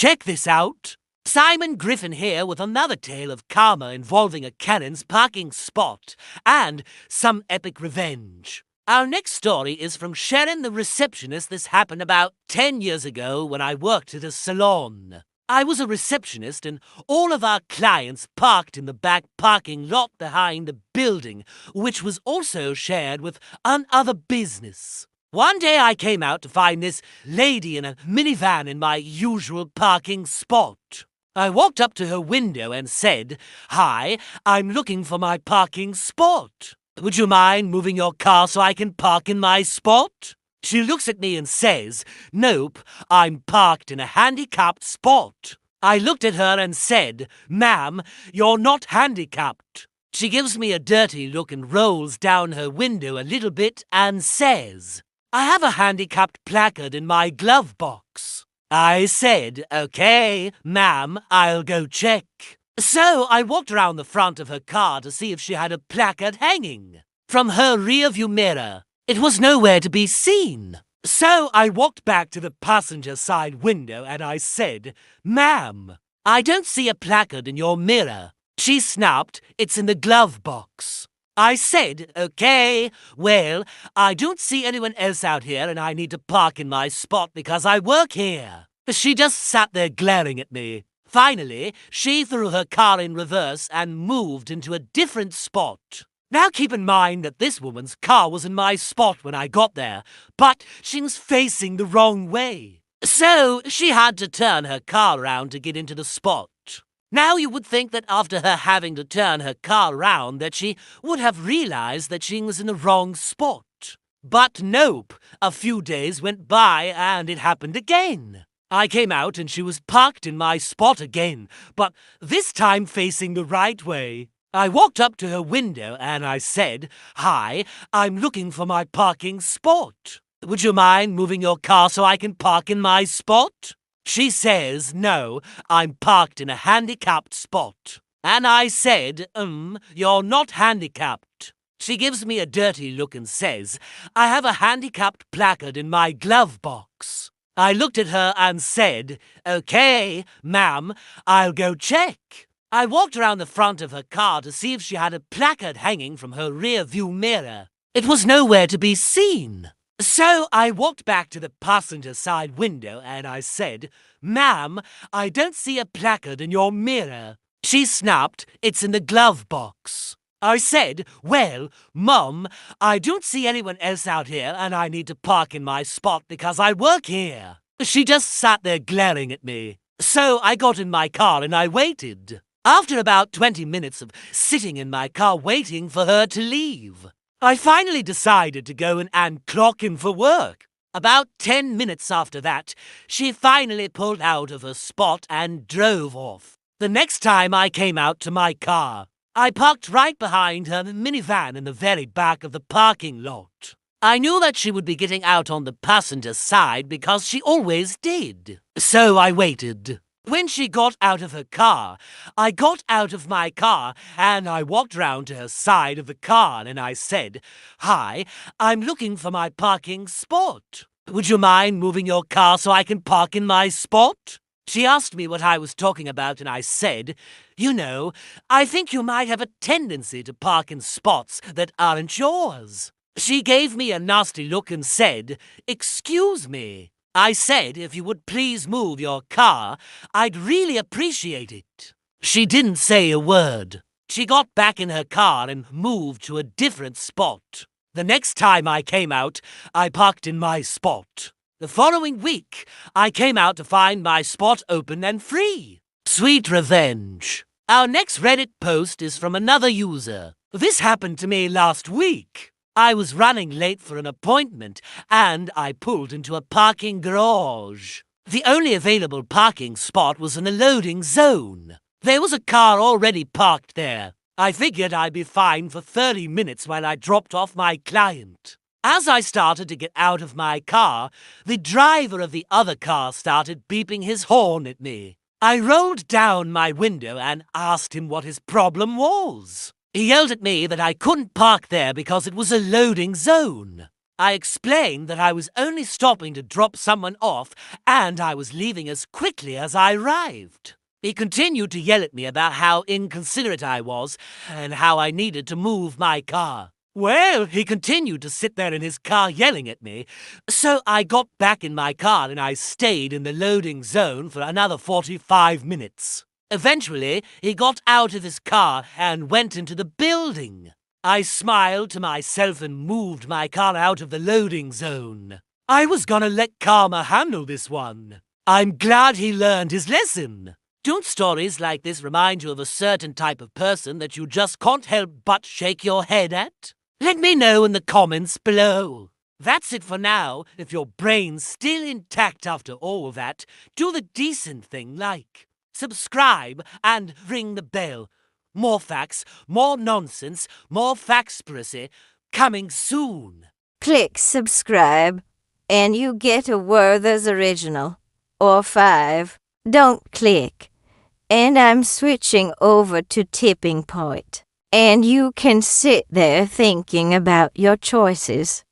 Check this out. Simon Griffon here with another tale of karma involving a Karen's parking spot and some epic revenge. Our next story is from Sharon the receptionist. This happened about 10 years ago when I worked at a salon. I was a receptionist and all of our clients parked in the back parking lot behind the building, which was also shared with another business. One day I came out to find this lady in a minivan in my usual parking spot. I walked up to her window and said, "Hi, I'm looking for my parking spot. Would you mind moving your car so I can park in my spot?" She looks at me and says, "Nope, I'm parked in a handicapped spot." I looked at her and said, "Ma'am, you're not handicapped." She gives me a dirty look and rolls down her window a little bit and says, "I have a handicapped placard in my glove box." I said, "Okay, ma'am, I'll go check." So I walked around the front of her car to see if she had a placard hanging. From her rearview mirror, it was nowhere to be seen. So I walked back to the passenger side window and I said, "Ma'am, I don't see a placard in your mirror." She snapped, "It's in the glove box." I said, "Okay, well, I don't see anyone else out here and I need to park in my spot because I work here." She just sat there glaring at me. Finally, she threw her car in reverse and moved into a different spot. Now keep in mind that this woman's car was in my spot when I got there, but she was facing the wrong way. So she had to turn her car around to get into the spot. Now you would think that after her having to turn her car around that she would have realized that she was in the wrong spot. But nope, a few days went by and it happened again. I came out and she was parked in my spot again, but this time facing the right way. I walked up to her window and I said, "Hi, I'm looking for my parking spot. Would you mind moving your car so I can park in my spot?" She says, "No, I'm parked in a handicapped spot." And I said, "You're not handicapped." She gives me a dirty look and says, "I have a handicapped placard in my glove box." I looked at her and said, "Okay, ma'am, I'll go check." I walked around the front of her car to see if she had a placard hanging from her rear view mirror. It was nowhere to be seen. So I walked back to the passenger side window and I said, "Ma'am, I don't see a placard in your mirror." She snapped, "It's in the glove box." I said, "Well, Mum, I don't see anyone else out here and I need to park in my spot because I work here." She just sat there glaring at me. So I got in my car and I waited. After about 20 minutes of sitting in my car waiting for her to leave, I finally decided to go in and clock in for work. About 10 minutes after that, she finally pulled out of her spot and drove off. The next time I came out to my car, I parked right behind her minivan in the very back of the parking lot. I knew that she would be getting out on the passenger side because she always did. So I waited. When she got out of her car, I got out of my car and I walked round to her side of the car and I said, "Hi, I'm looking for my parking spot. Would you mind moving your car so I can park in my spot?" She asked me what I was talking about and I said, "You know, I think you might have a tendency to park in spots that aren't yours." She gave me a nasty look and said, "Excuse me." I said, "If you would please move your car, I'd really appreciate it." She didn't say a word. She got back in her car and moved to a different spot. The next time I came out, I parked in my spot. The following week, I came out to find my spot open and free. Sweet revenge. Our next Reddit post is from another user. This happened to me last week. I was running late for an appointment and I pulled into a parking garage. The only available parking spot was in a loading zone. There was a car already parked there. I figured I'd be fine for 30 minutes while I dropped off my client. As I started to get out of my car, the driver of the other car started beeping his horn at me. I rolled down my window and asked him what his problem was. He yelled at me that I couldn't park there because it was a loading zone. I explained that I was only stopping to drop someone off and I was leaving as quickly as I arrived. He continued to yell at me about how inconsiderate I was and how I needed to move my car. Well, he continued to sit there in his car yelling at me, so I got back in my car and I stayed in the loading zone for another 45 minutes. Eventually, he got out of his car and went into the building. I smiled to myself and moved my car out of the loading zone. I was gonna let karma handle this one. I'm glad he learned his lesson. Don't stories like this remind you of a certain type of person that you just can't help but shake your head at? Let me know in the comments below. That's it for now. If your brain's still intact after all of that, do the decent thing like subscribe and ring the bell. More facts, more nonsense, more factspiracy, coming soon. Click subscribe and you get a Werther's original. Or 5. Don't click. And I'm switching over to tipping point. And you can sit there thinking about your choices.